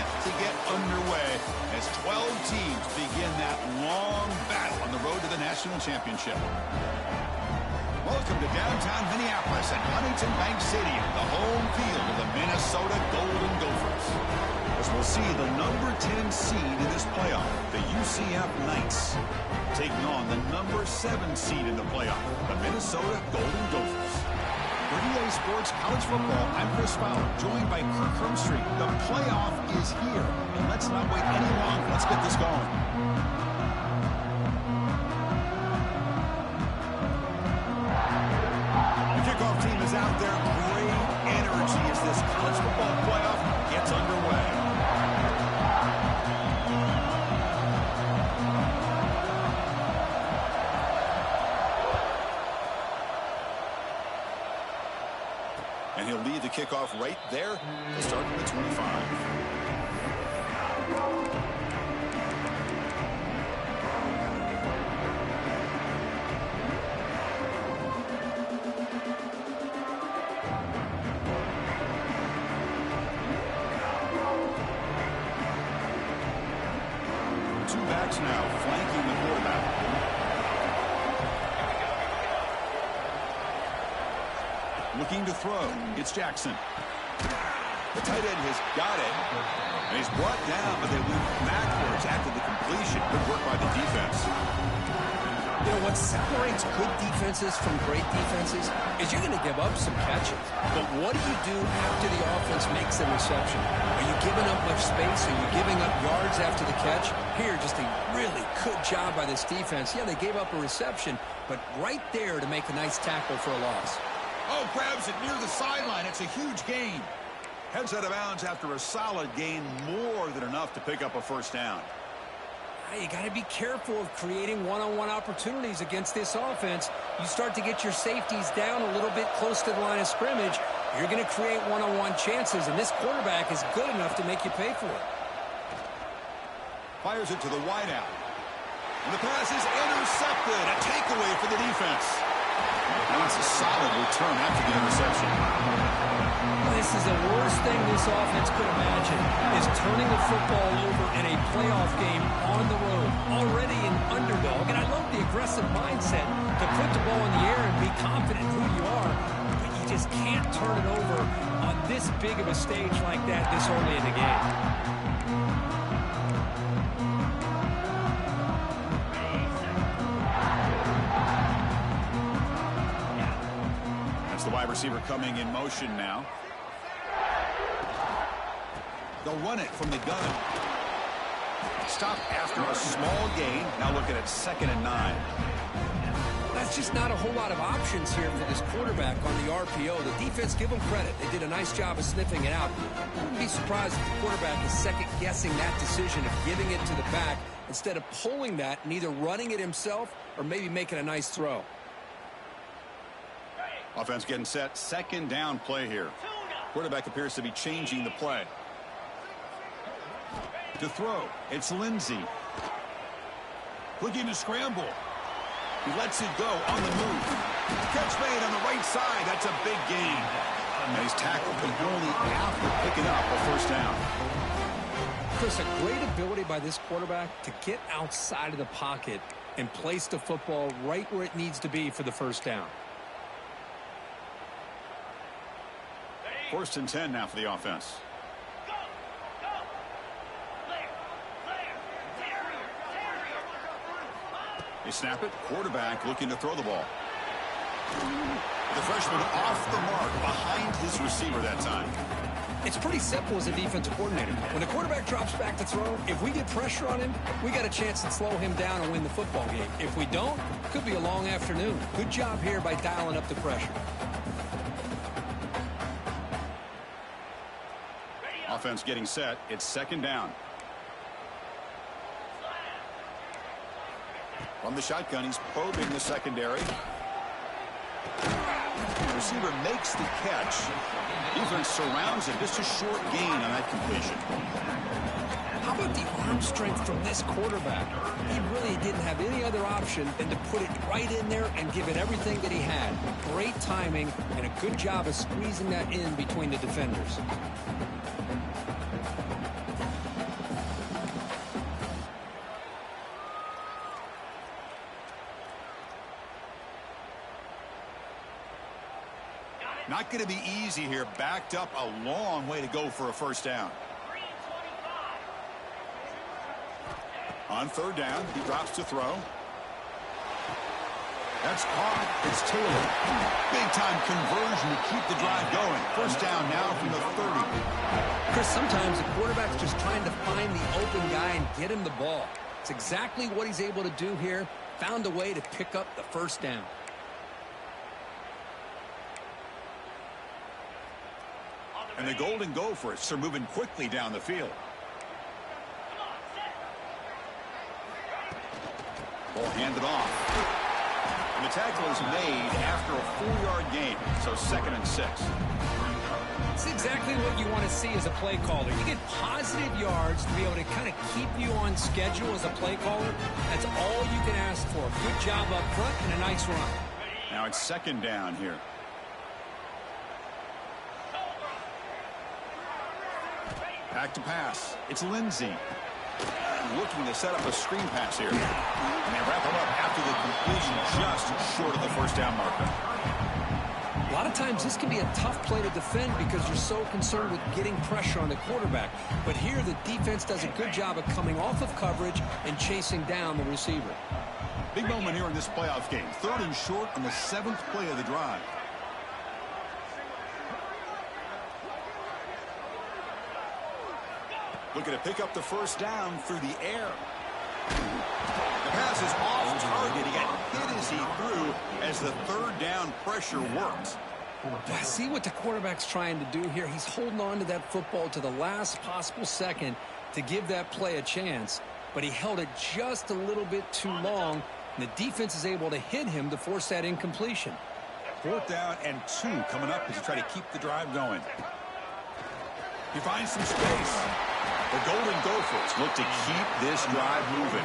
set to get underway as 12 teams begin that long battle on the road to the national championship. Welcome to downtown Minneapolis at Huntington Bank Stadium, the home field of the Minnesota Golden Gophers. As we'll see the number 10 seed in this playoff, the UCF Knights, taking on the number 7 seed in the playoff, the Minnesota Golden Gophers. For EA Sports College Football, I'm Chris Fowler, joined by Kirk Hermstreet. The playoff is here, and let's not wait any longer. Let's get this going. Kickoff team is out there. Great energy as this college football playoff gets underway. And he'll lead the kickoff right there. He'll start from the 25. Now flanking the quarterback. Looking to throw. It's Jackson. The tight end has got it. And he's brought down, but they move backwards after the completion. Good work by the defense. You know, what separates good defenses from great defenses is you're going to give up some catches. But what do you do after the offense makes a reception? Are you giving up much space? Are you giving up yards after the catch? Here, just a really good job by this defense. Yeah, they gave up a reception, but right there to make a nice tackle for a loss. Oh, grabs it near the sideline. It's a huge gain. Heads out of bounds after a solid gain, more than enough to pick up a first down. You got to be careful of creating one-on-one opportunities against this offense. You start to get your safeties down a little bit close to the line of scrimmage, you're going to create one-on-one chances, and this quarterback is good enough to make you pay for it. Fires it to the wideout. And the pass is intercepted. A takeaway for the defense. That's a solid return after the interception. This is the worst thing this offense could imagine, is turning the football over in a playoff game on the road. Already an underdog, and I love the aggressive mindset to put the ball in the air and be confident in who you are, but you just can't turn it over on this big of a stage like that this early in the game. The wide receiver coming in motion now. They'll run it from the gun. Stop after a small gain. Now looking at 2nd and 9. That's just not a whole lot of options here for this quarterback on the RPO. The defense, give them credit. They did a nice job of sniffing it out. I wouldn't be surprised if the quarterback is second-guessing that decision of giving it to the back instead of pulling that and either running it himself or maybe making a nice throw. Offense getting set. 2nd down play here. Quarterback appears to be changing the play. To throw, it's Lindsey. Looking to scramble. He lets it go on the move. Catch made on the right side. That's a big gain. And he's tackled, but only after picking up a first down. Chris, a great ability by this quarterback to get outside of the pocket and place the football right where it needs to be for the first down. 1st and 10 now for the offense. They snap it. Quarterback looking to throw the ball. The freshman off the mark behind his receiver that time. It's pretty simple as a defensive coordinator. When the quarterback drops back to throw, if we get pressure on him, we got a chance to slow him down and win the football game. If we don't, it could be a long afternoon. Good job here by dialing up the pressure. Offense getting set. It's 2nd down. From the shotgun, he's probing the secondary. The receiver makes the catch. Defense surrounds him. Just a short gain on that completion. How about the arm strength from this quarterback? He really didn't have any other option than to put it right in there and give it everything that he had. Great timing and a good job of squeezing that in between the defenders. Not going to be easy here. Backed up a long way to go for a first down. On third down, he drops to throw. That's caught. It's Taylor. Big-time conversion to keep the drive going. First down now from the 30. Chris, sometimes the quarterback's just trying to find the open guy and get him the ball. It's exactly what he's able to do here. Found a way to pick up the first down. And the Golden Gophers are moving quickly down the field. Ball handed off. And the tackle is made after a 4-yard gain, so 2nd and 6. It's exactly what you want to see as a play caller. You get positive yards to be able to kind of keep you on schedule as a play caller. That's all you can ask for. Good job up front and a nice run. Now it's 2nd down here. Back to pass. It's Lindsey. Looking to set up a screen pass here. And they wrap him up after the completion just short of the first down marker. A lot of times this can be a tough play to defend because you're so concerned with getting pressure on the quarterback. But here the defense does a good job of coming off of coverage and chasing down the receiver. Big moment here in this playoff game. 3rd and short on the 7th play of the drive. Looking to pick up the first down through the air. The pass is off target. He got hit as he threw as the 3rd down pressure worked. See what the quarterback's trying to do here. He's holding on to that football to the last possible second to give that play a chance. But he held it just a little bit too long. And the defense is able to hit him to force that incompletion. 4th down and 2 coming up as you try to keep the drive going. He finds some space. The Golden Gophers look to keep this drive moving.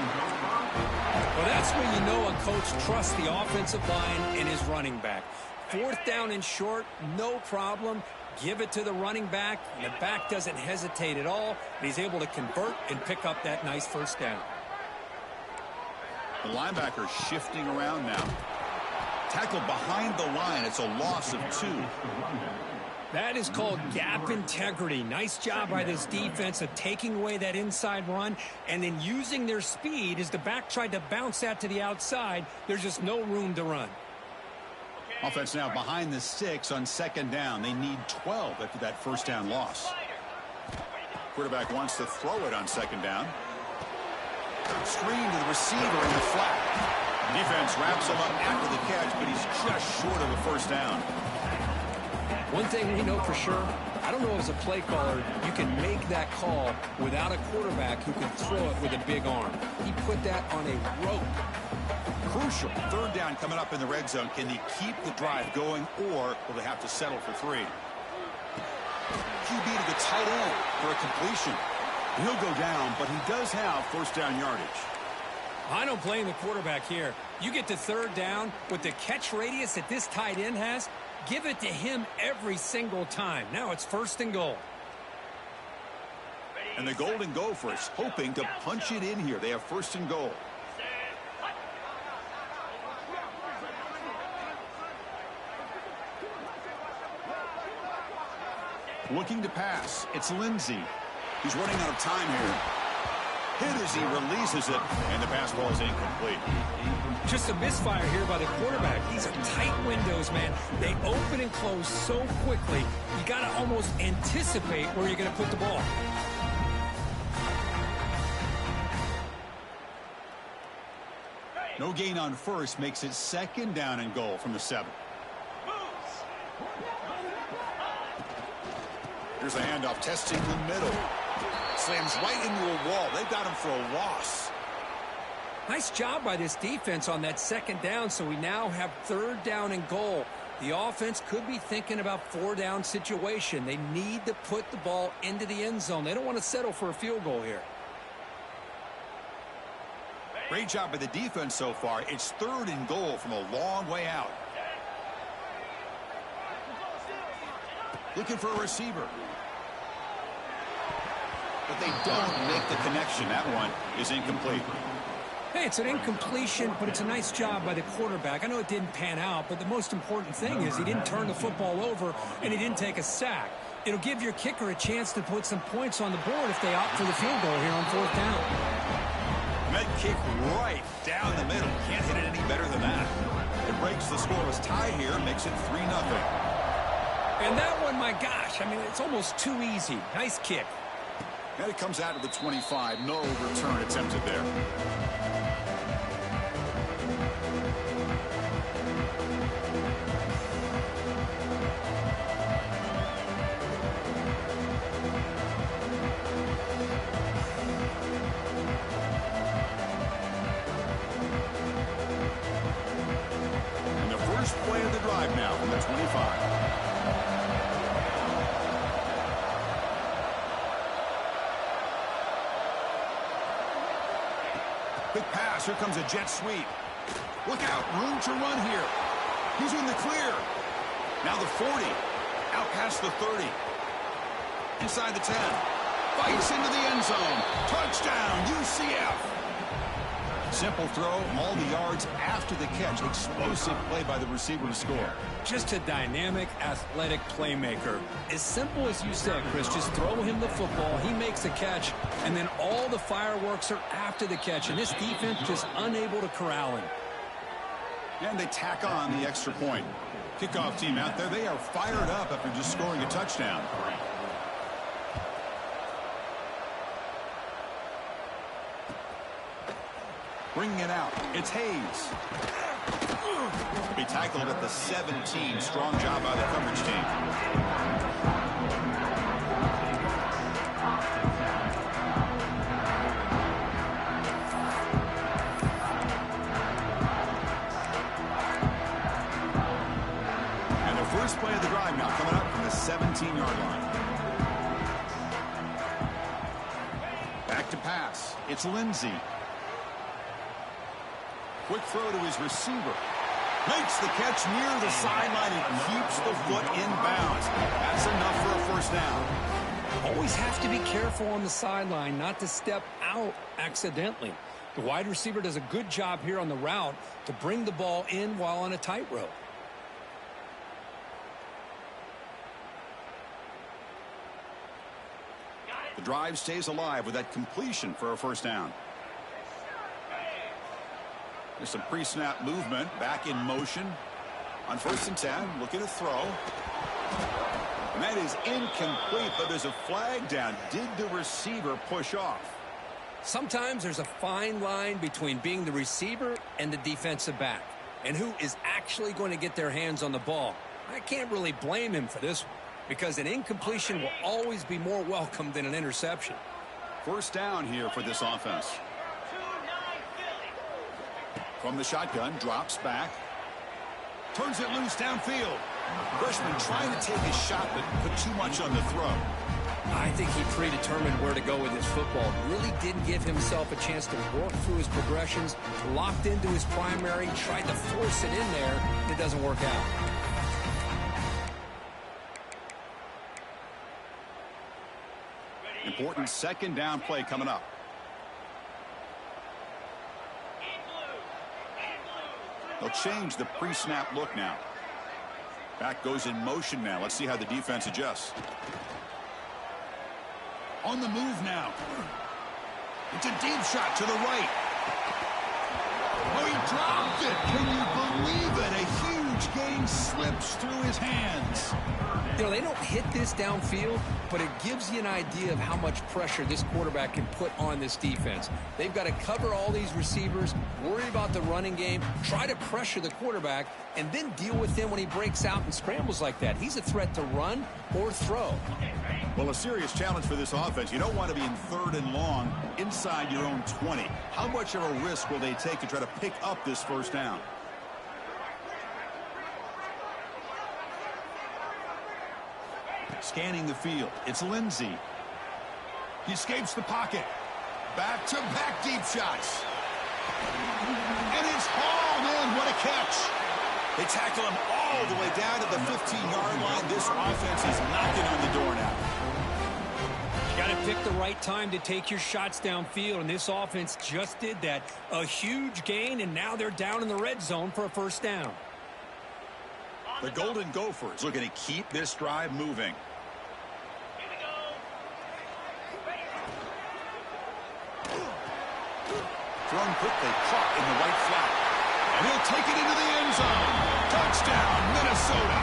Well, that's when you know a coach trusts the offensive line and his running back. 4th down and short, no problem. Give it to the running back. And the back doesn't hesitate at all. And he's able to convert and pick up that nice first down. The linebacker shifting around now. Tackled behind the line. It's a loss of 2. That is called gap integrity. Nice job by this defense of taking away that inside run and then using their speed as the back tried to bounce that to the outside. There's just no room to run. Offense now behind the 6 on 2nd down. They need 12 after that first down loss. Quarterback wants to throw it on 2nd down. Screen to the receiver in the flat. Defense wraps him up after the catch, but he's just short of a first down. One thing we know for sure, I don't know as a play caller, you can make that call without a quarterback who can throw it with a big arm. He put that on a rope. Crucial. 3rd down coming up in the red zone. Can they keep the drive going, or will they have to settle for 3? QB to the tight end for a completion. He'll go down, but he does have first down yardage. I don't blame the quarterback here. You get to 3rd down with the catch radius that this tight end has, give it to him every single time. Now it's 1st and goal. And the Golden Gophers hoping to punch it in here. They have 1st and goal. Looking to pass. It's Lindsey. He's running out of time here. Hit as he releases it, and the pass ball is incomplete. Just a misfire here by the quarterback. These are tight windows, man. They open and close so quickly, you got to almost anticipate where you're going to put the ball. No gain on 1st makes it 2nd down and goal from the 7. Here's a handoff, testing the middle. Slams right into a wall. They've got him for a loss. Nice job by this defense on that 2nd down, so we now have 3rd down and goal. The offense could be thinking about 4-down situation. They need to put the ball into the end zone. They don't want to settle for a field goal here. Great job by the defense so far. It's 3rd and goal from a long way out. Looking for a receiver. But they don't make the connection. That one is incomplete. Hey, it's an incompletion, but it's a nice job by the quarterback. I know it didn't pan out, but the most important thing is he didn't turn the football over and he didn't take a sack. It'll give your kicker a chance to put some points on the board if they opt for the field goal here on 4th down. Med kick right down the middle. Can't hit it any better than that. It breaks the scoreless tie here, makes it 3-0. And that one, my gosh, I mean, it's almost too easy. Nice kick. And it comes out to the 25. No return attempted there. And the first play of the drive now from the 25. Big pass. Here comes a jet sweep. Look out. Room to run here. He's in the clear. Now the 40. Out past the 30. Inside the 10. Fights into the end zone. Touchdown, UCF. Simple throw. All the yards after the catch. Explosive play by the receiver to score. Just a dynamic, athletic playmaker. As simple as you said, Chris, just throw him the football, he makes a catch, and then all the fireworks are after the catch, and this defense just unable to corral him. And they tack on the extra point. Kickoff team out there, they are fired up after just scoring a touchdown. Bringing it out, it's Hayes. Be tackled at the 17. Strong job by the coverage team. And the first play of the drive now coming up from the 17-yard line. Back to pass. It's Lindsey. Quick throw to his receiver. Makes the catch near the sideline and keeps the foot in bounds. That's enough for a first down. Always have to be careful on the sideline not to step out accidentally. The wide receiver does a good job here on the route to bring the ball in while on a tightrope. The drive stays alive with that completion for a first down. There's some pre-snap movement, back in motion. On 1st and 10, looking to throw. And that is incomplete, but there's a flag down. Did the receiver push off? Sometimes there's a fine line between being the receiver and the defensive back, and who is actually going to get their hands on the ball. I can't really blame him for this one, because an incompletion will always be more welcome than an interception. First down here for this offense. From the shotgun, drops back. Turns it loose downfield. Freshman trying to take his shot, but put too much on the throw. I think he predetermined where to go with his football. Really didn't give himself a chance to work through his progressions. Locked into his primary, tried to force it in there, and it doesn't work out. Important second down play coming up. They'll change the pre-snap look now. Back goes in motion now. Let's see how the defense adjusts. On the move now. It's a deep shot to the right. Oh, he dropped it. Can you believe it? A huge gain slips through his hands. You know, they don't hit this downfield, but it gives you an idea of how much pressure this quarterback can put on this defense. They've got to cover all these receivers, worry about the running game, try to pressure the quarterback, and then deal with him when he breaks out and scrambles like that. He's a threat to run or throw. Well, a serious challenge for this offense. You don't want to be in 3rd and long inside your own 20. How much of a risk will they take to try to pick up this first down? Scanning the field. It's Lindsey. He escapes the pocket. Back-to-back deep shots. And it's hauled in. What a catch. They tackle him all the way down to the 15-yard line. This offense is knocking on the door now. You got to pick the right time to take your shots downfield, and this offense just did that. A huge gain, and now they're down in the red zone for a first down. The Golden Gophers looking to keep this drive moving. Thrown quickly, caught in the right flat. And he'll take it into the end zone. Touchdown, Minnesota.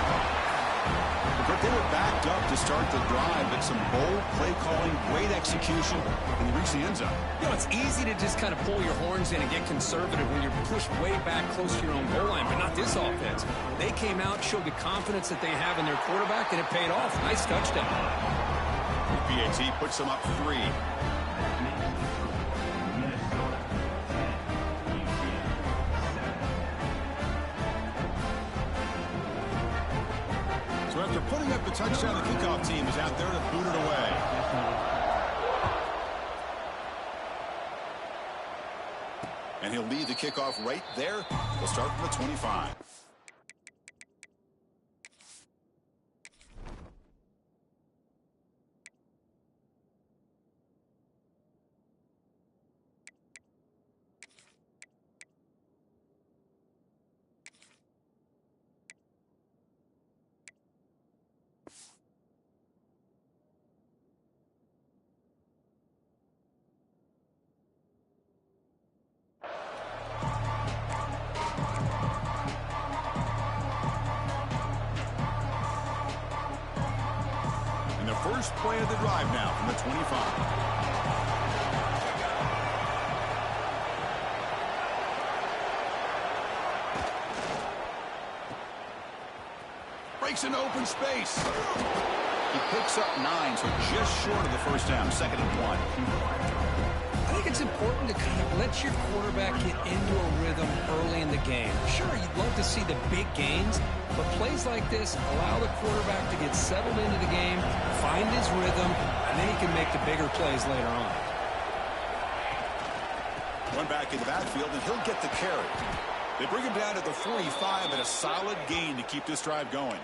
But they were backed up to start the drive, but some bold play calling, great execution, and they reached the end zone. You know, it's easy to just kind of pull your horns in and get conservative when you're pushed way back close to your own goal line, but not this offense. They came out, showed the confidence that they have in their quarterback, and it paid off. Nice touchdown. PAT puts them up 3. So after putting up the touchdown, the kickoff team is out there to boot it away. And he'll lead the kickoff right there. We'll start from the 25. First play of the drive now from the 25. Breaks into open space. He picks up 9, so just short of the first down, 2nd and 1. I think it's important to kind of let your quarterback get into a rhythm early in the game. Sure, you'd love to see the big gains, but plays like this allow the quarterback to get settled into the game, find his rhythm, and then he can make the bigger plays later on. One back in the backfield, and he'll get the carry. They bring him down at the 45 and a solid gain to keep this drive going.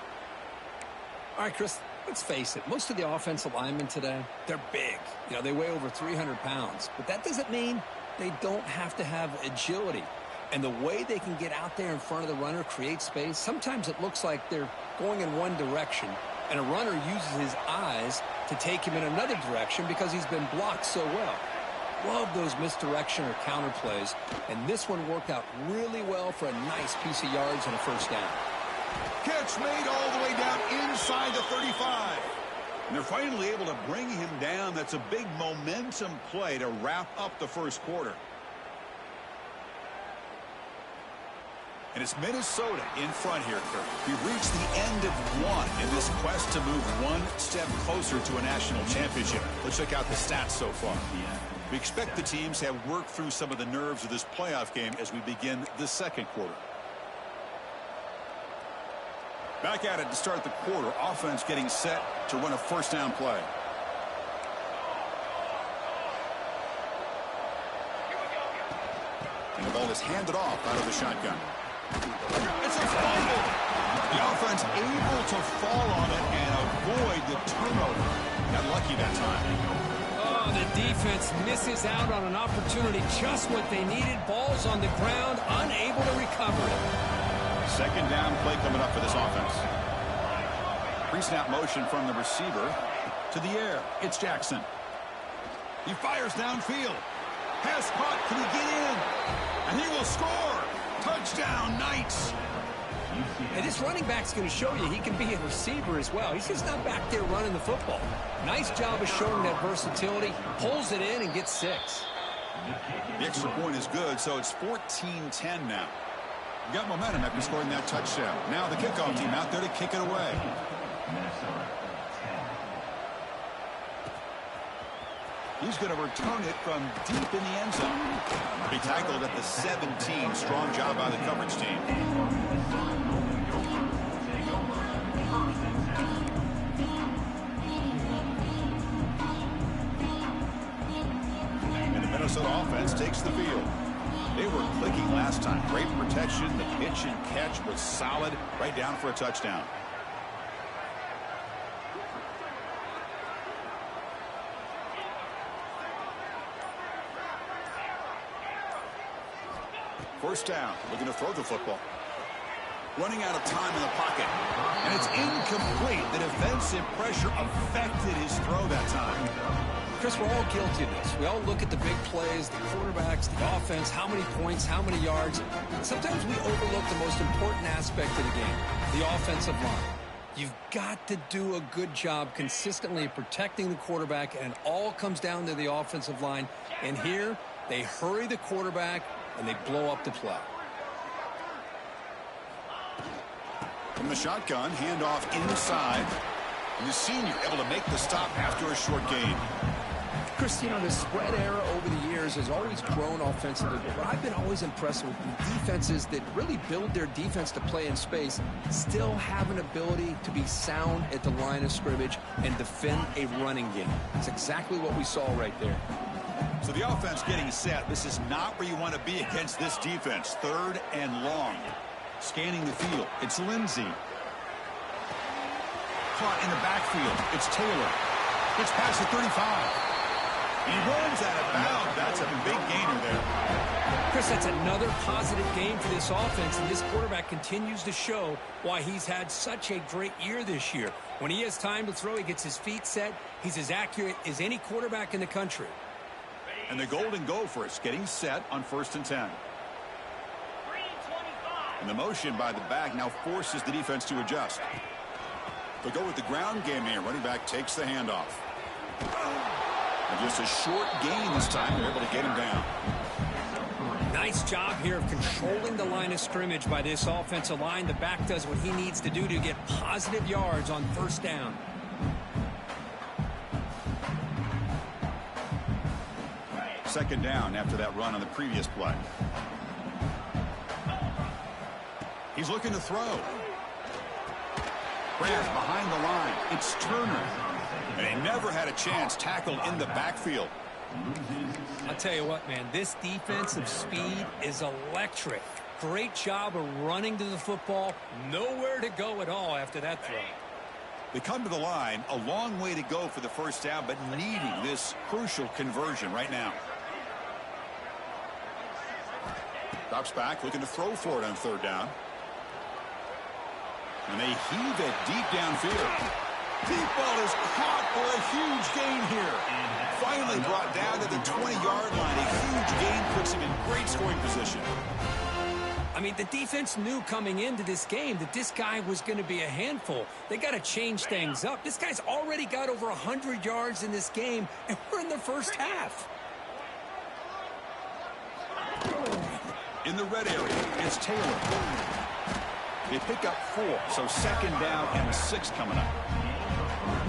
All right, Chris, let's face it. Most of the offensive linemen today, they're big. You know, they weigh over 300 pounds. But that doesn't mean they don't have to have agility. And the way they can get out there in front of the runner, create space, sometimes it looks like they're going in one direction, and a runner uses his eyes to take him in another direction because he's been blocked so well. Love those misdirection or counter plays, and this one worked out really well for a nice piece of yards and a first down. Catch made all the way down inside the 35. And they're finally able to bring him down. That's a big momentum play to wrap up the first quarter. And it's Minnesota in front here, Kirk. We've reached the end of one in this quest to move one step closer to a national championship. Let's check out the stats so far. We expect the teams have worked through some of the nerves of this playoff game as we begin the second quarter. Back at it to start the quarter. Offense getting set to run a first down play. And the ball is handed off out of the shotgun. It's a fumble. The offense able to fall on it and avoid the turnover. Got lucky that time. Oh, the defense misses out on an opportunity. Just what they needed. Ball's on the ground, unable to recover it. Second down play coming up for this offense. Pre-snap motion from the receiver to the air. It's Jackson. He fires downfield. Pass caught. Can he get in? And he will score. Touchdown, Knights. And this running back's going to show you he can be a receiver as well. He's just not back there running the football. Nice job of showing that versatility. Pulls it in and gets 6. The extra point is good, so it's 14-10 now. You got momentum after scoring that touchdown. Now the kickoff team out there to kick it away. He's going to return it from deep in the end zone. He tackled at the 17. Strong job by the coverage team. And the Minnesota offense takes the field. They were clicking last time. Great protection. The pitch and catch was solid. Right down for a touchdown. First down, looking to throw the football. Running out of time in the pocket. And it's incomplete. The defensive pressure affected his throw that time. Chris, we're all guilty of this. We all look at the big plays, the quarterbacks, the offense, how many points, how many yards. Sometimes we overlook the most important aspect of the game, the offensive line. You've got to do a good job consistently protecting the quarterback, and it all comes down to the offensive line. And here, they hurry the quarterback, and they blow up the play. From the shotgun, handoff inside. And the senior able to make the stop after a short gain. Chris, you know, the spread era over the years has always grown offensively, but I've been always impressed with the defenses that really build their defense to play in space, still have an ability to be sound at the line of scrimmage and defend a running game. It's exactly what we saw right there. So the offense getting set. This is not where you want to be against this defense. Third and long. Scanning the field. It's Lindsey. Caught in the backfield. It's Taylor. It's past the 35. He runs out of bounds. That's a big gainer there. Chris, that's another positive game for this offense, and this quarterback continues to show why he's had such a great year this year. When he has time to throw, he gets his feet set. He's as accurate as any quarterback in the country. And the Golden Gophers getting set on 1st and 10. And the motion by the back now forces the defense to adjust. They'll go with the ground game here. Running back takes the handoff. And just a short gain this time. They're able to get him down. Nice job here of controlling the line of scrimmage by this offensive line. The back does what he needs to do to get positive yards on 1st down. Second down after that run on the previous play. He's looking to throw. Grabs behind the line. It's Turner. And he never had a chance tackled in the backfield. I'll tell you what, man, this defensive speed is electric. Great job of running to the football. Nowhere to go at all after that throw. They come to the line. A long way to go for the first down, but needing this crucial conversion right now. Drops back, looking to throw for it on 3rd down. And they heave it deep downfield. Deep ball is caught for a huge gain here. Finally brought down to the 20-yard line. A huge gain puts him in great scoring position. I mean, the defense knew coming into this game that this guy was going to be a handful. They got to change things up. This guy's already got over 100 yards in this game, and we're in the first half. In the red area, it's Taylor. They pick up 4, so 2nd down and 6 coming up.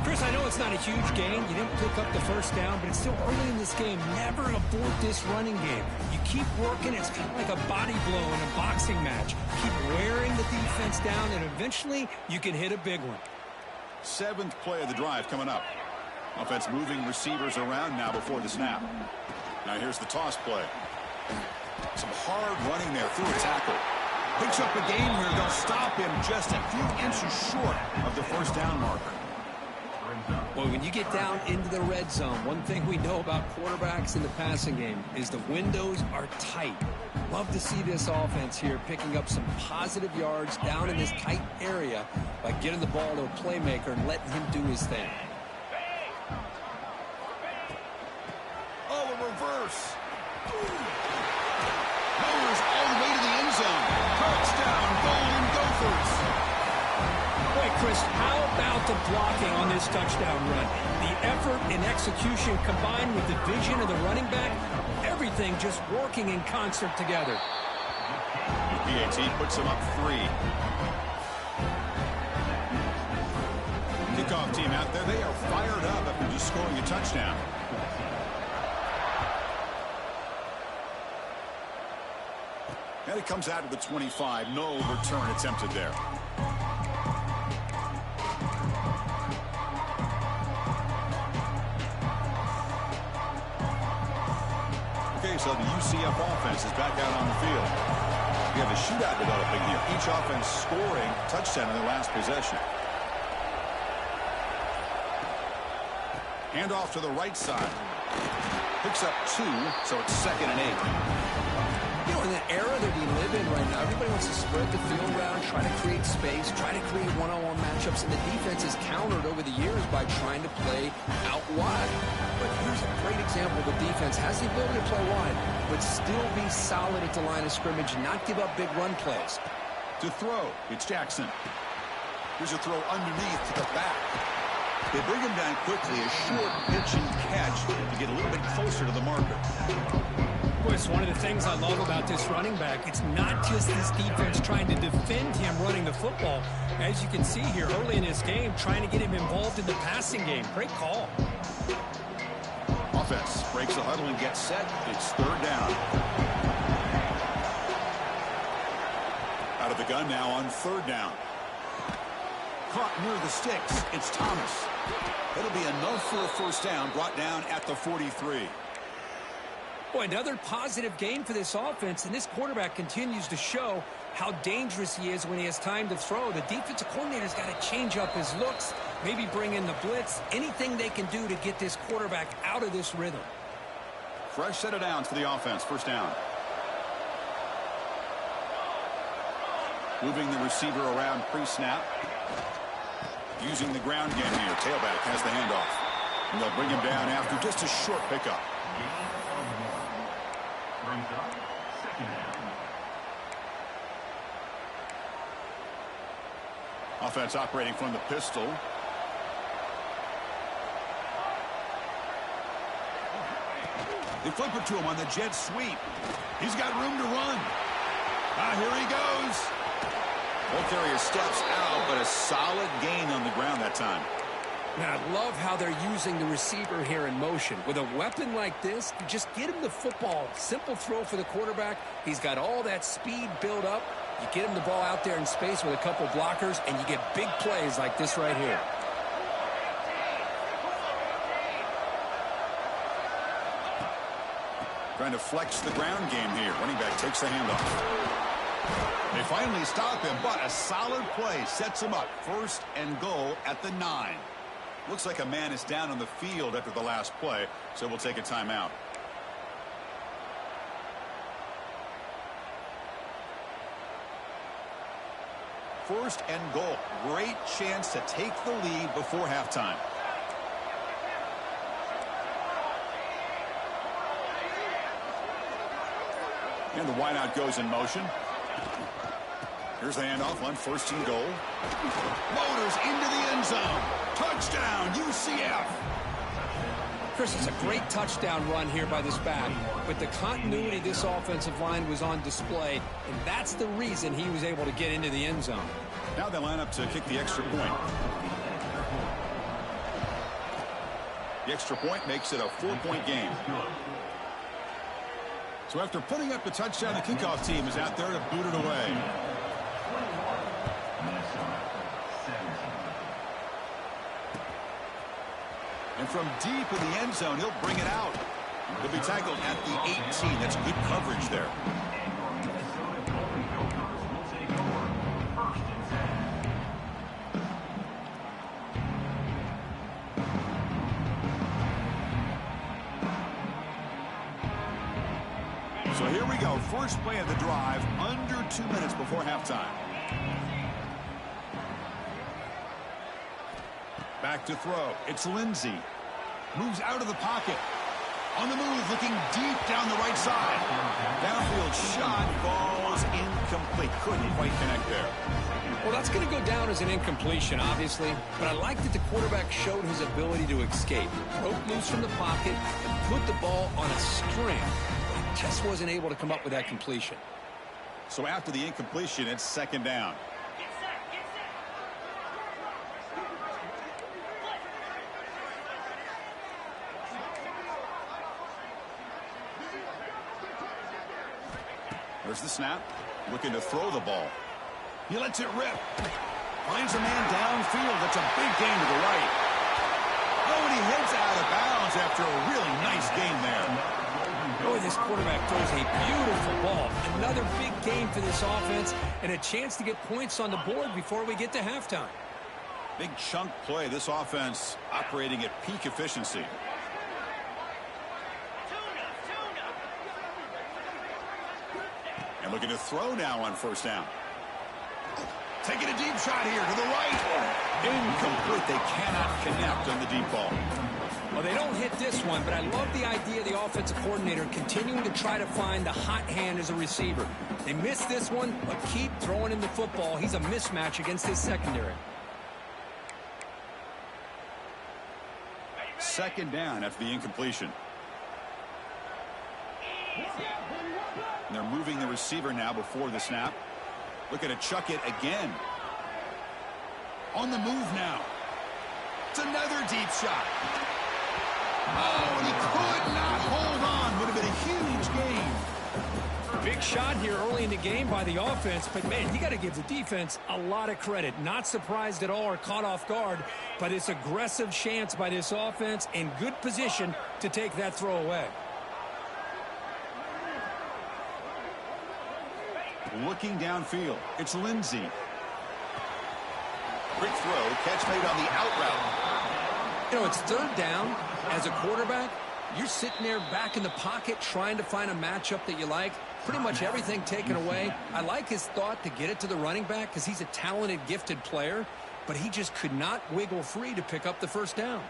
Chris, I know it's not a huge gain. You didn't pick up the 1st down, but it's still early in this game. Never abort this running game. You keep working. It's kind of like a body blow in a boxing match. Keep wearing the defense down, and eventually you can hit a big one. 7th play of the drive coming up. Offense moving receivers around now before the snap. Now here's the toss play. Some hard running there through a tackle. Picks up a gain here. They'll stop him just a few inches short of the 1st down marker. Well, when you get down into the red zone, one thing we know about quarterbacks in the passing game is the windows are tight. Love to see this offense here picking up some positive yards down in this tight area by getting the ball to a playmaker and letting him do his thing. Oh, a reverse. Mowers all the way to the end zone. Touchdown, Golden Gophers. Boy, Chris, how about the blocking on this touchdown run? The effort and execution combined with the vision of the running back, everything just working in concert together. PAT puts them up 3. Kickoff team out there, they are fired up after just scoring a touchdown. And it comes out of the 25. No return attempted there. Okay, so the UCF offense is back out on the field. We have a shootout developing here. Each offense scoring a touchdown in their last possession. Hand off to the right side. Picks up 2, so it's 2nd and 8. You know, in the era that we live in right now, everybody wants to spread the field around, try to create space, try to create one-on-one matchups, and the defense is countered over the years by trying to play out wide. But here's a great example. The defense has the ability to play wide, but still be solid at the line of scrimmage and not give up big run plays. To throw, it's Jackson. Here's a throw underneath to the back. They bring him down quickly, a short pitch and catch to get a little bit closer to the marker. Of course, one of the things I love about this running back, it's not just this defense trying to defend him running the football. As you can see here early in this game, trying to get him involved in the passing game. Great call. Offense breaks the huddle and gets set. It's third down. Out of the gun now on third down. Caught near the sticks. It's Thomas. It'll be enough for a first down, brought down at the 43. Boy, another positive game for this offense, and this quarterback continues to show how dangerous he is when he has time to throw. The defensive coordinator's got to change up his looks, maybe bring in the blitz, anything they can do to get this quarterback out of this rhythm. Fresh set of downs for the offense, first down. Moving the receiver around pre-snap. Using the ground game here. Tailback has the handoff. And they'll bring him down after just a short pickup. Offense operating from the pistol. They flip it to him on the jet sweep. He's got room to run. Here he goes. Ball carrier steps out, but a solid gain on the ground that time. Now, I love how they're using the receiver here in motion. With a weapon like this, you just get him the football. Simple throw for the quarterback. He's got all that speed built up. You get him the ball out there in space with a couple blockers, and you get big plays like this right here. Trying to flex the ground game here. Running back takes the handoff. They finally stop him, but a solid play sets him up. First and goal at the 9. Looks like a man is down on the field after the last play, so we'll take a timeout. First and goal. Great chance to take the lead before halftime. And the wideout goes in motion. Here's the handoff on first and goal. Motors into the end zone. Touchdown, UCF. Chris, it's a great touchdown run here by this back, but the continuity of this offensive line was on display, and that's the reason he was able to get into the end zone. Now they line up to kick the extra point. The extra point makes it a 4-point game. So after putting up the touchdown, the kickoff team is out there to boot it away. And from deep in the end zone, he'll bring it out. He'll be tackled at the 18. That's good coverage there. So here we go. First play of the drive, under 2 minutes before halftime. Back to throw. It's Lindsey. Moves out of the pocket. On the move, looking deep down the right side. Downfield shot falls incomplete. Couldn't quite connect there. Well, that's going to go down as an incompletion, obviously, but I like that the quarterback showed his ability to escape. Broke loose from the pocket and put the ball on a string. But he just wasn't able to come up with that completion. So after the incompletion, it's second down. There's the snap. Looking to throw the ball. He lets it rip. Finds a man downfield. That's a big gain to the right. Oh, and he heads out of bounds after a really nice game there. Boy, this quarterback throws a beautiful ball. Another big game for this offense and a chance to get points on the board before we get to halftime. Big chunk play. This offense operating at peak efficiency. And looking to throw now on first down. Taking a deep shot here to the right. Incomplete. They cannot connect on the deep ball. Well, they don't hit this one, but I love the idea of the offensive coordinator continuing to try to find the hot hand as a receiver. They missed this one, but keep throwing him the football. He's a mismatch against his secondary. Second down after the incompletion. And they're moving the receiver now before the snap. Looking to chuck it again. On the move now. It's another deep shot. Oh, and he could not hold on. Would have been a huge gain. Big shot here early in the game by the offense, but, man, you got to give the defense a lot of credit. Not surprised at all or caught off guard, but it's aggressive chance by this offense in good position to take that throw away. Looking downfield, it's Lindsey. Quick throw, catch made on the out route. You know, it's third down. As a quarterback, you're sitting there back in the pocket trying to find a matchup that you like. Pretty much everything taken away. I like his thought to get it to the running back because he's a talented, gifted player, but he just could not wiggle free to pick up the first down.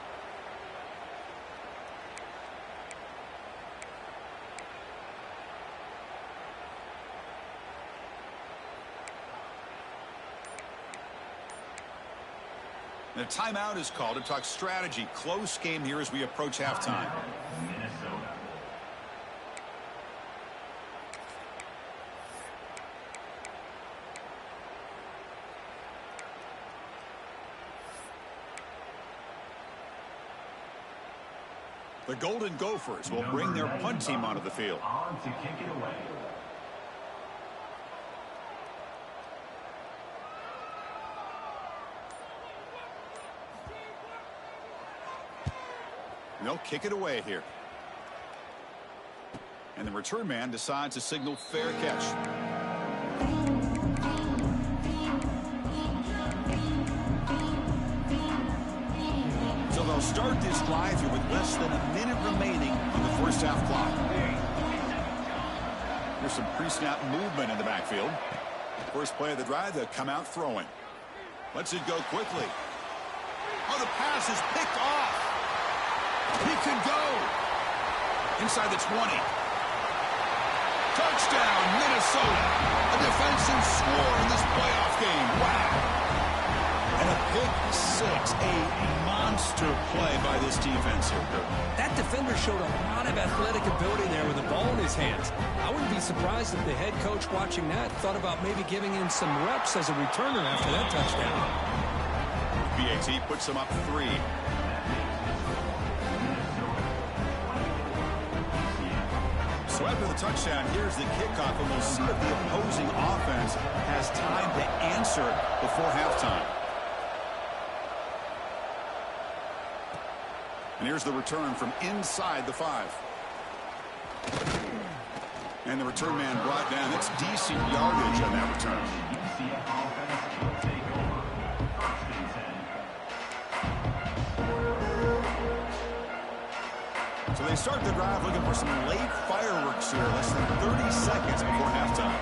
The timeout is called to talk strategy. Close game here as we approach halftime. The Golden Gophers will bring their punt team onto the field. On to kick it away. They'll kick it away here. And the return man decides to signal fair catch. So they'll start this drive here with less than a minute remaining on the first half clock. There's some pre-snap movement in the backfield. First play of the drive, they'll come out throwing. Lets it go quickly. Oh, the pass is picked off. He can go. Inside the 20. Touchdown, Minnesota. A defensive score in this playoff game. Wow. And a pick six. A monster play by this defense here. That defender showed a lot of athletic ability there with the ball in his hands. I wouldn't be surprised if the head coach watching that thought about maybe giving him some reps as a returner after that touchdown. BAT puts him up 3. So after the touchdown, here's the kickoff, and we'll see if the opposing offense has time to answer before halftime. And here's the return from inside the 5. And the return man brought down. That's decent yardage on that return. UCF offense will take over. First and 10. So they start the drive looking for some late fireworks here. Less than 30 seconds before halftime.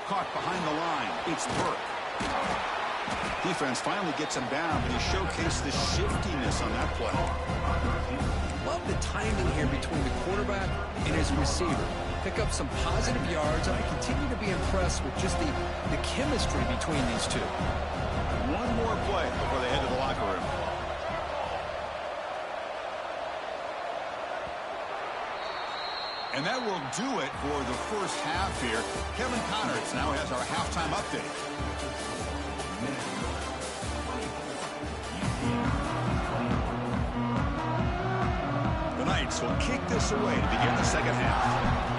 Caught behind the line. It's Burke. Defense finally gets him down, but he showcased the shiftiness on that play. Love the timing here between the quarterback and his receiver. Pick up some positive yards, and I continue to be impressed with just the chemistry between these two. One more play before they head to the locker room. And that will do it for the first half here. Kevin Connors now has our halftime update. The Knights will kick this away to begin the second half.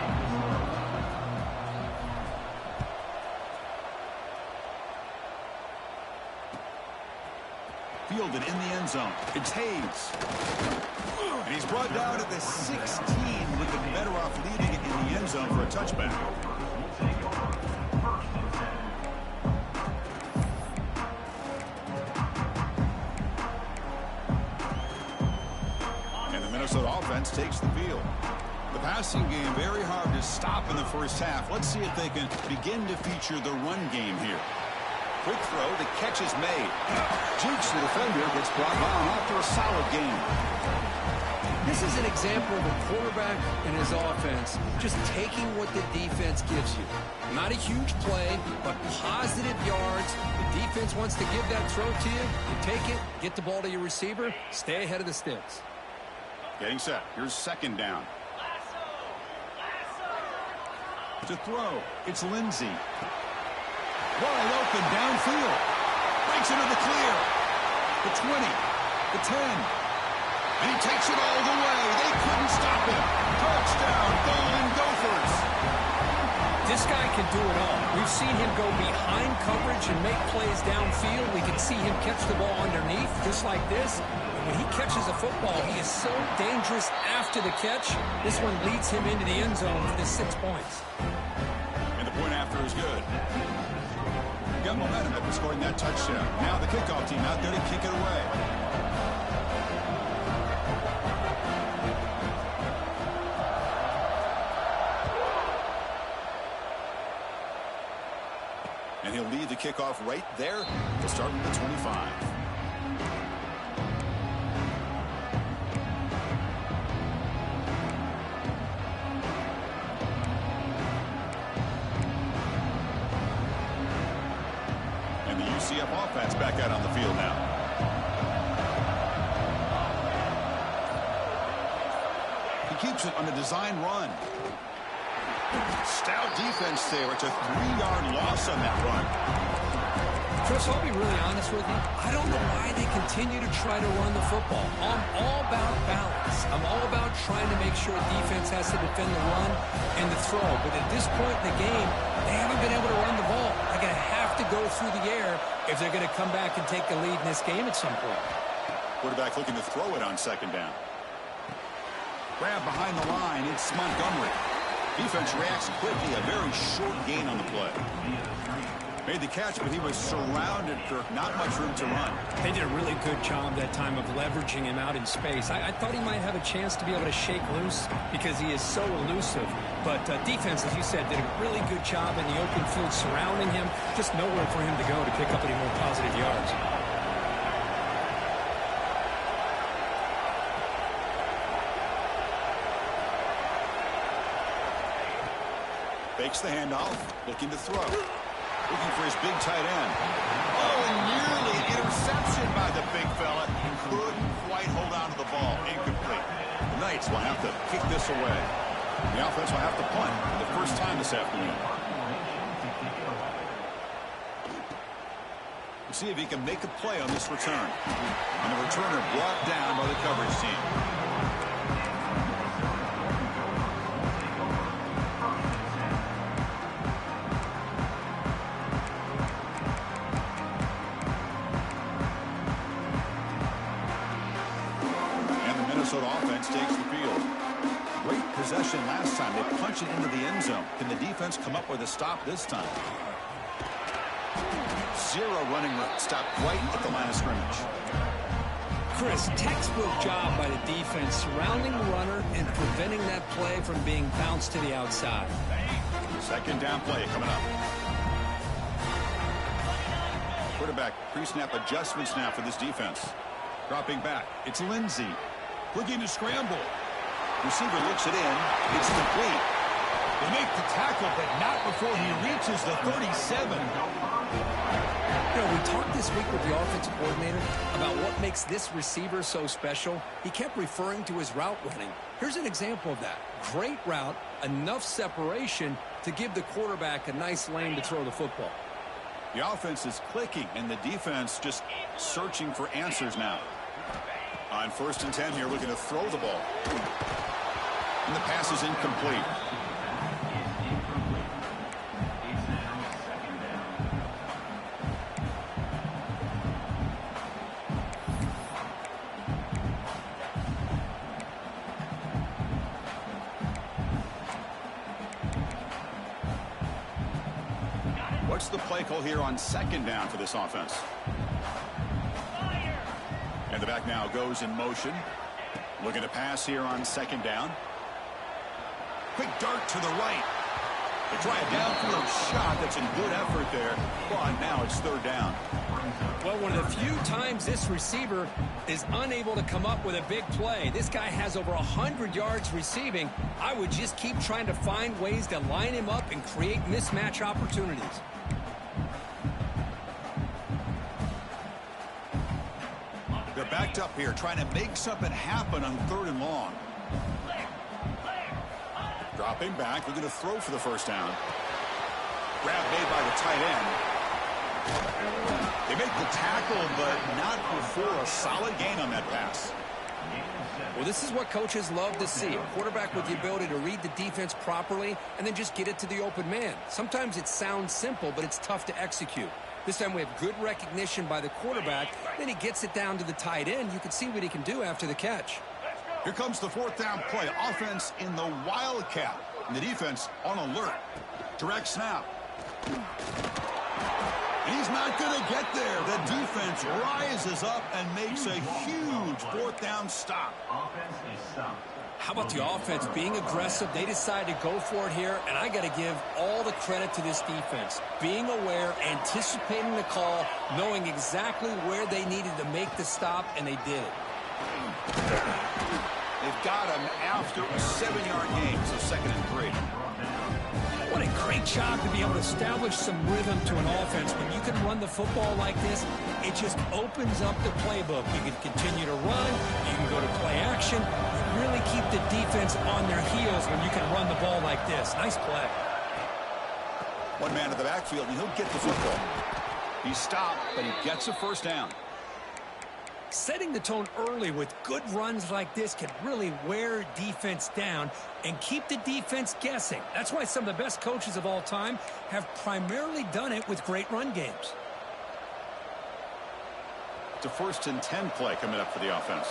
Fielded in the end zone. It's Hayes. And he's brought down at the 16 with the better off leading it in the end zone for a touchback. Minnesota offense takes the field. The passing game very hard to stop in the first half. Let's see if they can begin to feature the run game here. Quick throw. The catch is made. Jukes the defender. Gets brought down after a solid game. This is an example of a quarterback and his offense just taking what the defense gives you. Not a huge play, but positive yards. The defense wants to give that throw to you. You take it, get the ball to your receiver, stay ahead of the sticks. Getting set. Here's second down. To throw. It's Lindsey. Wide open downfield. Breaks into the clear. The 20. The 10. And he takes it all the way. They couldn't stop him. Touchdown, Golden Gophers. This guy can do it all. We've seen him go behind coverage and make plays downfield. We can see him catch the ball underneath, just like this. And when he catches a football, he is so dangerous after the catch. This one leads him into the end zone for the 6 points. And the point after is good. Got momentum after scoring that touchdown. Now the kickoff team out there to kick it away. And he'll lead the kickoff right there to start with the 25. And the UCF offense back out on the field now. He keeps it on a design run. Stout defense there. It's a 3-yard loss on that run. Chris, I'll be really honest with you. I don't know why they continue to try to run the football. I'm all about balance. I'm all about trying to make sure defense has to defend the run and the throw. But at this point in the game, they haven't been able to run the ball. They're going to have to go through the air if they're going to come back and take the lead in this game at some point. Quarterback looking to throw it on second down. Grab behind the line. It's Montgomery. Defense reacts quickly. A very short gain on the play. Made the catch, but he was surrounded for not much room to run. They did a really good job that time of leveraging him out in space. I thought he might have a chance to be able to shake loose because he is so elusive. But defense, as you said, did a really good job in the open field surrounding him. Just nowhere for him to go to pick up any more positive yards. Fakes the handoff, looking to throw. Looking for his big tight end. Oh, and nearly an interception by the big fella. Couldn't quite hold on to the ball. Incomplete. The Knights will have to kick this away. The offense will have to punt for the first time this afternoon. We'll see if he can make a play on this return. And the returner brought down by the coverage team. Minnesota offense takes the field. Great possession last time. They punch it into the end zone. Can the defense come up with a stop this time? Zero running room. Stop right at the line of scrimmage. Chris, textbook job by the defense surrounding the runner and preventing that play from being bounced to the outside. Second down play coming up. Quarterback pre-snap adjustments now for this defense. Dropping back. It's Lindsey. Looking to scramble. Receiver looks it in. It's complete. They make the tackle, but not before he reaches the 37. You know, we talked this week with the offensive coordinator about what makes this receiver so special. He kept referring to his route running. Here's an example of that. Great route, enough separation to give the quarterback a nice lane to throw the football. The offense is clicking, and the defense just searching for answers now. On 1st and 10 here, looking to throw the ball. And the pass is incomplete. What's the play call here on second down for this offense? And the back now goes in motion. Looking to pass here on second down. Quick dart to the right. They try a downfield shot. That's a good effort there. But now it's third down. Well, one of the few times this receiver is unable to come up with a big play. This guy has over 100 yards receiving. I would just keep trying to find ways to line him up and create mismatch opportunities. They're backed up here, trying to make something happen on third and long. Dropping back, looking to throw for the first down. Grab made by the tight end. They make the tackle, but not before a solid gain on that pass. Well, this is what coaches love to see. A quarterback with the ability to read the defense properly and then just get it to the open man. Sometimes it sounds simple, but it's tough to execute. This time we have good recognition by the quarterback. Then he gets it down to the tight end. You can see what he can do after the catch. Here comes the fourth down play. Offense in the wildcat. And the defense on alert. Direct snap. And he's not going to get there. The defense rises up and makes a huge fourth down stop. Offense is stopped. How about the offense being aggressive? They decide to go for it here, and I got to give all the credit to this defense. Being aware, anticipating the call, knowing exactly where they needed to make the stop, and they did it. They've got him after a 7-yard gain, so 2nd and 3. What a great job to be able to establish some rhythm to an offense. When you can run the football like this, it just opens up the playbook. You can continue to run. You can go to play action. You really keep the defense on their heels when you can run the ball like this. Nice play. One man in the backfield, and he'll get the football. He's stopped, but he gets a first down. Setting the tone early with good runs like this can really wear defense down and keep the defense guessing. That's why some of the best coaches of all time have primarily done it with great run games. It's a 1st and 10 play coming up for the offense.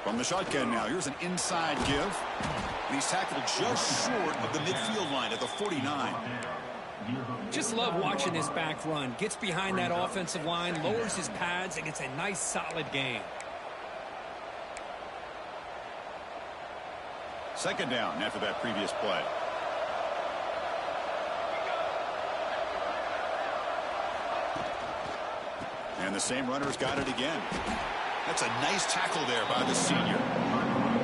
From the shotgun now, here's an inside give. And he's tackled just short of the midfield line at the 49. Just love watching this back run. Gets behind that offensive line, lowers his pads, and gets a nice solid gain. 2nd down after that previous play. And the same runner's got it again. That's a nice tackle there by the senior.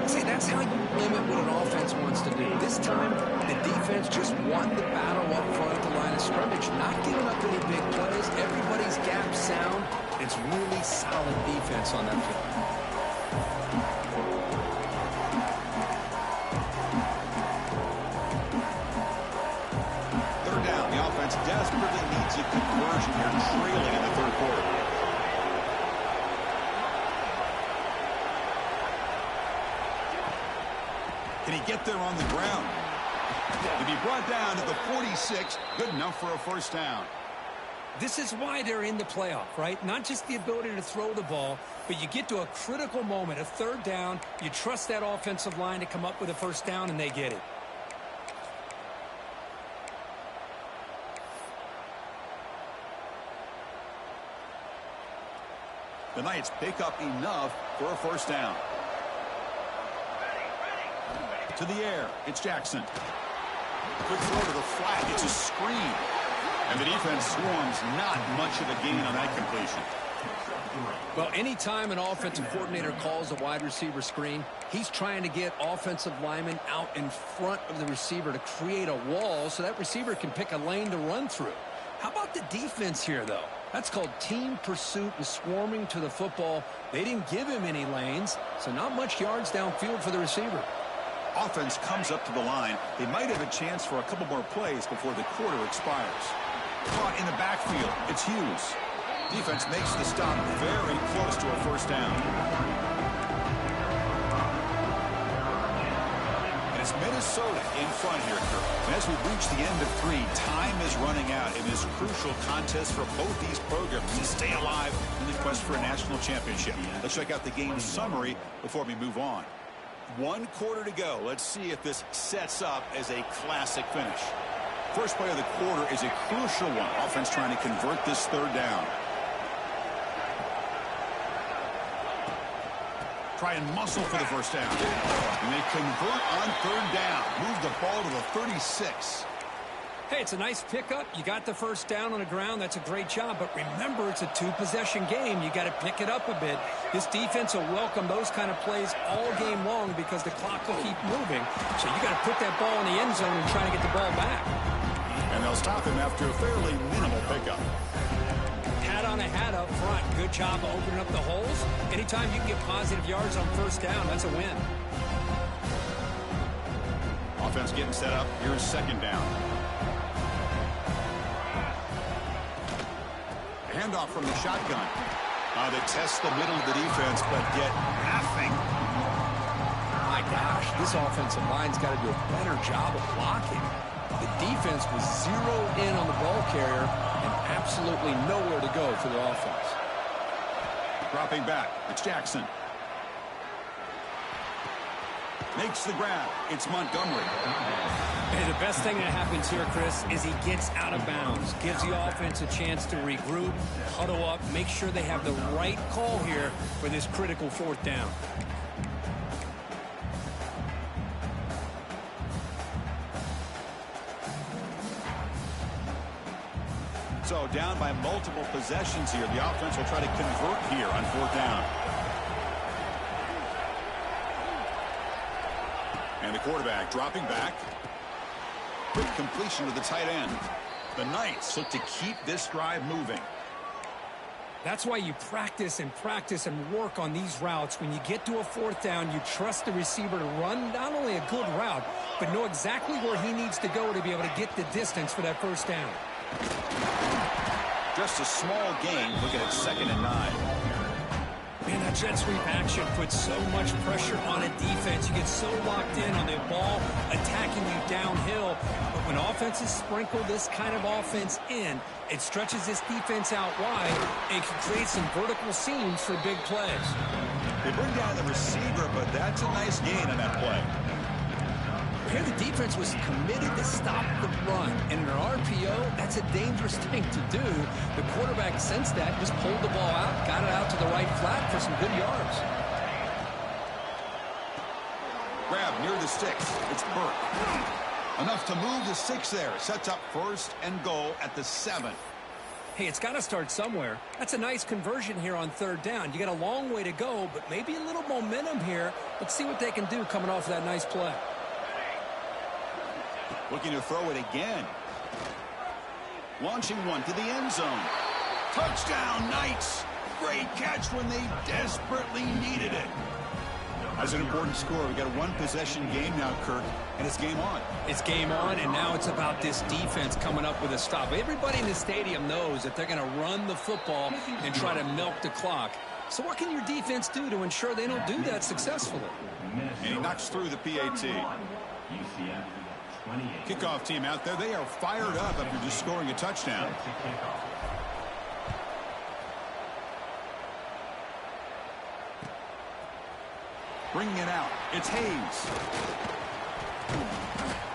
See, that's how you limit what an offense wants to do. This time, the defense just won the battle up front at the line of scrimmage, not giving up any big plays. Everybody's gap sound. It's really solid defense on that field. Third down. The offense desperately needs a conversion here, trailing in the third quarter. Can he get there on the ground? To be brought down to the 46, good enough for a first down. This is why they're in the playoff, right? Not just the ability to throw the ball, but you get to a critical moment, a third down. You trust that offensive line to come up with a first down, and they get it. The Knights pick up enough for a first down. To the air, it's Jackson. Quick throw to the flat, it's a screen. And the defense swarms, not much of a gain on that completion. Well, anytime an offensive coordinator calls a wide receiver screen, he's trying to get offensive linemen out in front of the receiver to create a wall so that receiver can pick a lane to run through. How about the defense here, though? That's called team pursuit and swarming to the football. They didn't give him any lanes, so not much yards downfield for the receiver. Offense comes up to the line. They might have a chance for a couple more plays before the quarter expires. Caught in the backfield, it's Hughes. Defense makes the stop very close to a first down. And it's Minnesota in front here. And as we reach the end of 3, time is running out in this crucial contest for both these programs to stay alive in the quest for a national championship. Let's check out the game summary before we move on. 1 quarter to go. Let's see if this sets up as a classic finish. First play of the quarter is a crucial one. Offense trying to convert this 3rd down. Try and muscle for the first down. And they convert on 3rd down. Move the ball to the 36. Hey, it's a nice pickup. You got the first down on the ground. That's a great job. But remember, it's a 2-possession game. You got to pick it up a bit. This defense will welcome those kind of plays all game long because the clock will keep moving. So you got to put that ball in the end zone and try to get the ball back. And they'll stop him after a fairly minimal pickup. Hat on a hat up front. Good job of opening up the holes. Anytime you can get positive yards on first down, that's a win. Offense getting set up. Here's 2nd down. Handoff from the shotgun. They test the middle of the defense, but get nothing. My gosh, this offensive line's got to do a better job of blocking. The defense was zeroed in on the ball carrier and absolutely nowhere to go for the offense. Dropping back. It's Jackson. Makes the grab. It's Montgomery. Hey, the best thing that happens here, Chris, is he gets out of bounds. Gives the offense a chance to regroup, huddle up, make sure they have the right call here for this critical 4th down. So down by multiple possessions here. The offense will try to convert here on 4th down. And the quarterback dropping back. Quick completion to the tight end. The Knights look to keep this drive moving. That's why you practice and work on these routes. When you get to a 4th down, you trust the receiver to run not only a good route, but know exactly where he needs to go to be able to get the distance for that first down. Just a small gain. Looking at 2nd and 9. Man, that jet sweep action puts so much pressure on a defense. You get so locked in on the ball attacking you downhill. But when offenses sprinkle this kind of offense in, it stretches this defense out wide and can create some vertical seams for big plays. They bring down the receiver, but that's a nice gain on that play. Here the defense was committed to stop the run. And in an RPO, that's a dangerous thing to do. The quarterback sensed that, just pulled the ball out, got it out to the right flat for some good yards. Grab near the sticks. It's Burke. Enough to move the 6 there. Sets up 1st and goal at the 7. Hey, it's got to start somewhere. That's a nice conversion here on 3rd down. You got a long way to go, but maybe a little momentum here. Let's see what they can do coming off of that nice play. Looking to throw it again. Launching one to the end zone. Touchdown, Knights. Great catch when they desperately needed it. That's an important score. We've got a 1-possession game now, Kirk, and it's game on. It's game on, and now it's about this defense coming up with a stop. Everybody in the stadium knows that they're going to run the football and try to milk the clock. So what can your defense do to ensure they don't do that successfully? And he knocks through the PAT. UCF. Kickoff team out there. They are fired up after just scoring a touchdown. Bringing it out. It's Hayes.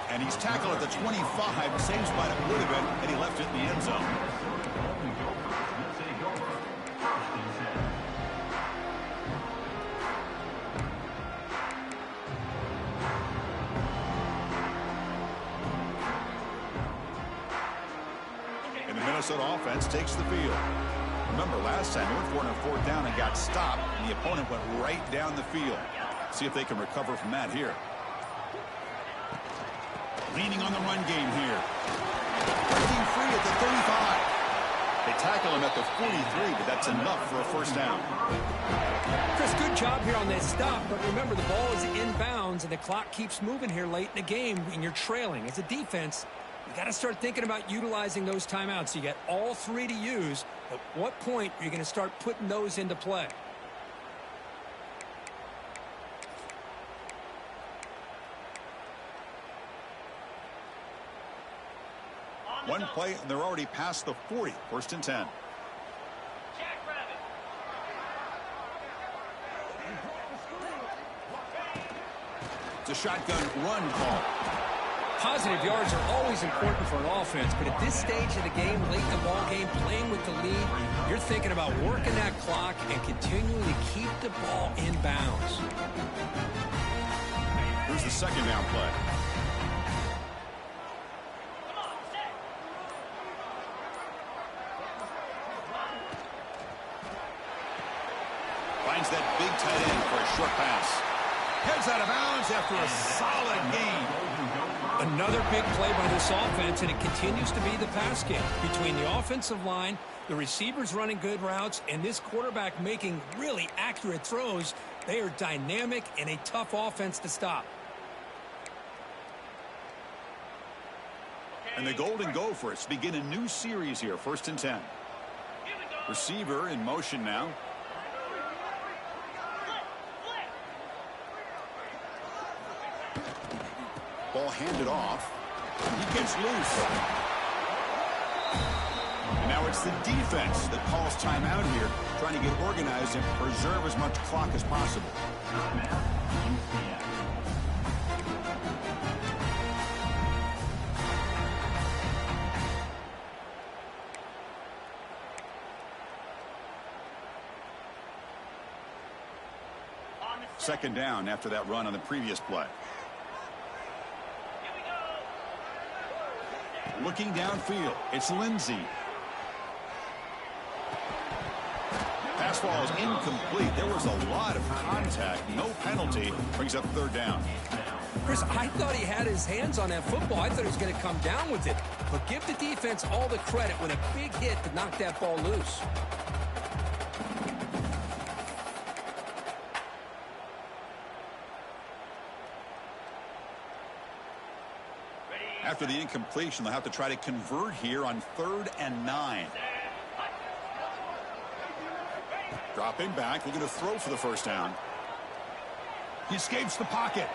And he's tackled at the 25. Same spot it would have been, and he left it in the end zone. Minnesota offense takes the field. Remember, last time they went for it on 4th down and got stopped, and the opponent went right down the field. See if they can recover from that here. Leaning on the run game here. Breaking free at the 35. They tackle him at the 43, but that's enough for a first down. Chris, good job here on that stop, but remember, the ball is inbounds, and the clock keeps moving here late in the game, and you're trailing. As a defense, you got to start thinking about utilizing those timeouts. You got all 3 to use. At what point are you going to start putting those into play? One play, and they're already past the 40. 1st and 10. It's a shotgun run call. Positive yards are always important for an offense, but at this stage of the game, late in the ball game, playing with the lead, you're thinking about working that clock and continuing to keep the ball in bounds. Here's the second down play. Finds that big tight end for a short pass. Heads out of bounds after a solid gain. Another big play by this offense, and it continues to be the pass game. Between the offensive line, the receivers running good routes, and this quarterback making really accurate throws, they are dynamic and a tough offense to stop. And the Golden Gophers begin a new series here, 1st and 10. Receiver in motion now. Ball handed off. He gets loose. And now it's the defense that calls timeout here, trying to get organized and preserve as much clock as possible. Second down after that run on the previous play. Looking downfield, it's Lindsey. Pass ball is incomplete. There was a lot of contact. No penalty. Brings up 3rd down. Chris, I thought he had his hands on that football. I thought he was going to come down with it. But give the defense all the credit when a big hit to knock that ball loose. After the incompletion, they'll have to try to convert here on 3rd and 9. Dropping back, looking to throw for the 1st down. He escapes the pocket.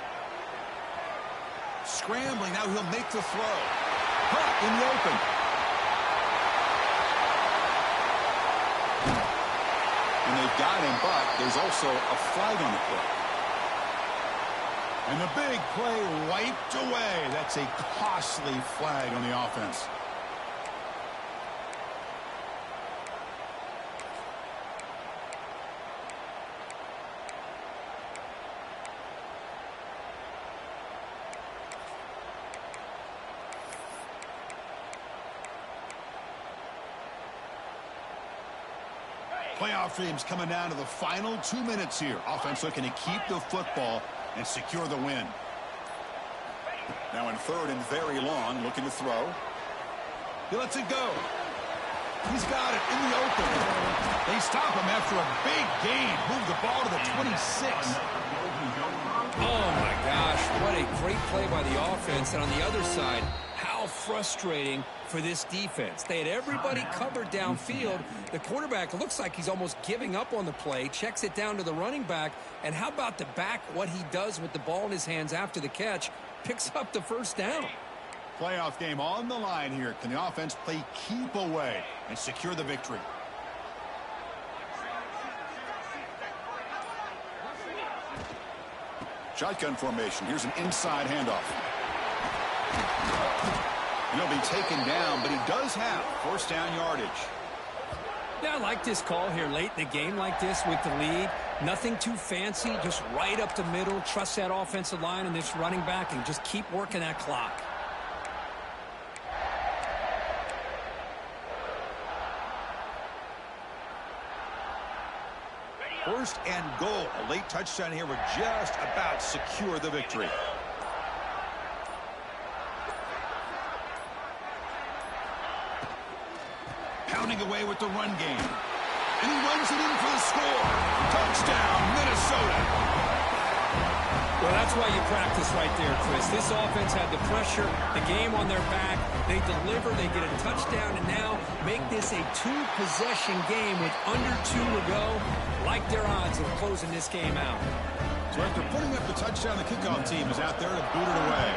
Scrambling, now he'll make the throw. Caught in the open. And they've got him, but there's also a flag on the play. And the big play wiped away. That's a costly flag on the offense. Playoff games coming down to the final 2 minutes here. Offense looking to keep the football and secure the win. Now in 3rd and very long, looking to throw. He lets it go. He's got it in the open. They stop him after a big gain. Move the ball to the 26. Oh, my gosh. What a great play by the offense. And on the other side, how frustrating for this defense. They had everybody covered downfield. The quarterback looks like he's almost giving up on the play, checks it down to the running back, and how about the back, what he does with the ball in his hands after the catch, picks up the 1st down. Playoff game on the line here. Can the offense play keep away and secure the victory? Shotgun formation. Here's an inside handoff. He'll be taken down, but he does have 1st down yardage. Yeah, I like this call here late in the game like this with the lead. Nothing too fancy, just right up the middle. Trust that offensive line and this running back and just keep working that clock. First and goal. A late touchdown here would just about secure the victory. Pounding away with the run game. And he runs it in for the score. Touchdown, Minnesota. Well, that's why you practice right there, Chris. This offense had the pressure, the game on their back. They deliver, they get a touchdown, and now make this a 2-possession game with under 2 to go. Like their odds of closing this game out. So after putting up the touchdown, the kickoff team is out there to boot it away.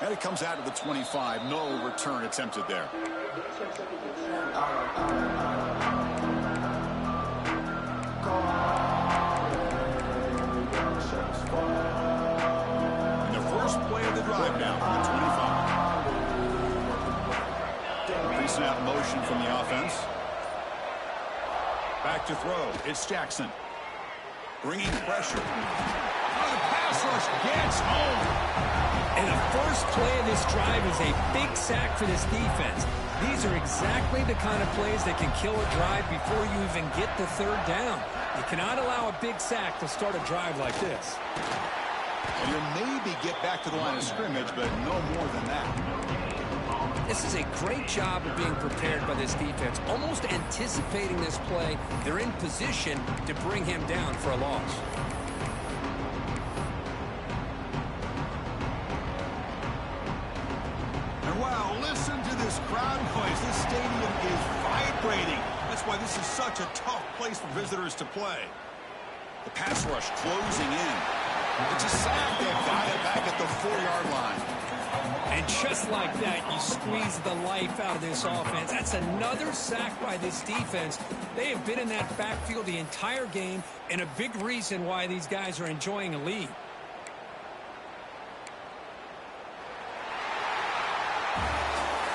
And it comes out of the 25. No return attempted there. yard now from the 25. Pre-snap motion from the offense. Back to throw. It's Jackson. Bringing pressure. Oh, the pass rush gets home. And the first play of this drive is a big sack for this defense. These are exactly the kind of plays that can kill a drive before you even get the third down. You cannot allow a big sack to start a drive like this. And you'll maybe get back to the line of scrimmage, but no more than that. This is a great job of being prepared by this defense, almost anticipating this play. They're in position to bring him down for a loss. And wow, listen to this crowd noise. This stadium is vibrating. That's why this is such a tough place for visitors to play. The pass rush closing in. It's a sack. They've got it back at the 4-yard line. And just like that, you squeeze the life out of this offense. That's another sack by this defense. They have been in that backfield the entire game, and a big reason why these guys are enjoying a lead.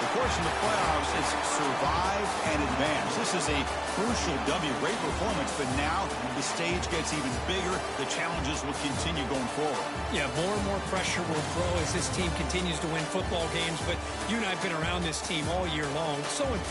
The course in the playoffs is survive and advance. This is a crucial W. Great performance, but now the stage gets even bigger. The challenges will continue going forward. Yeah, more and more pressure will grow as this team continues to win football games, but you and I have been around this team all year long. So impressed.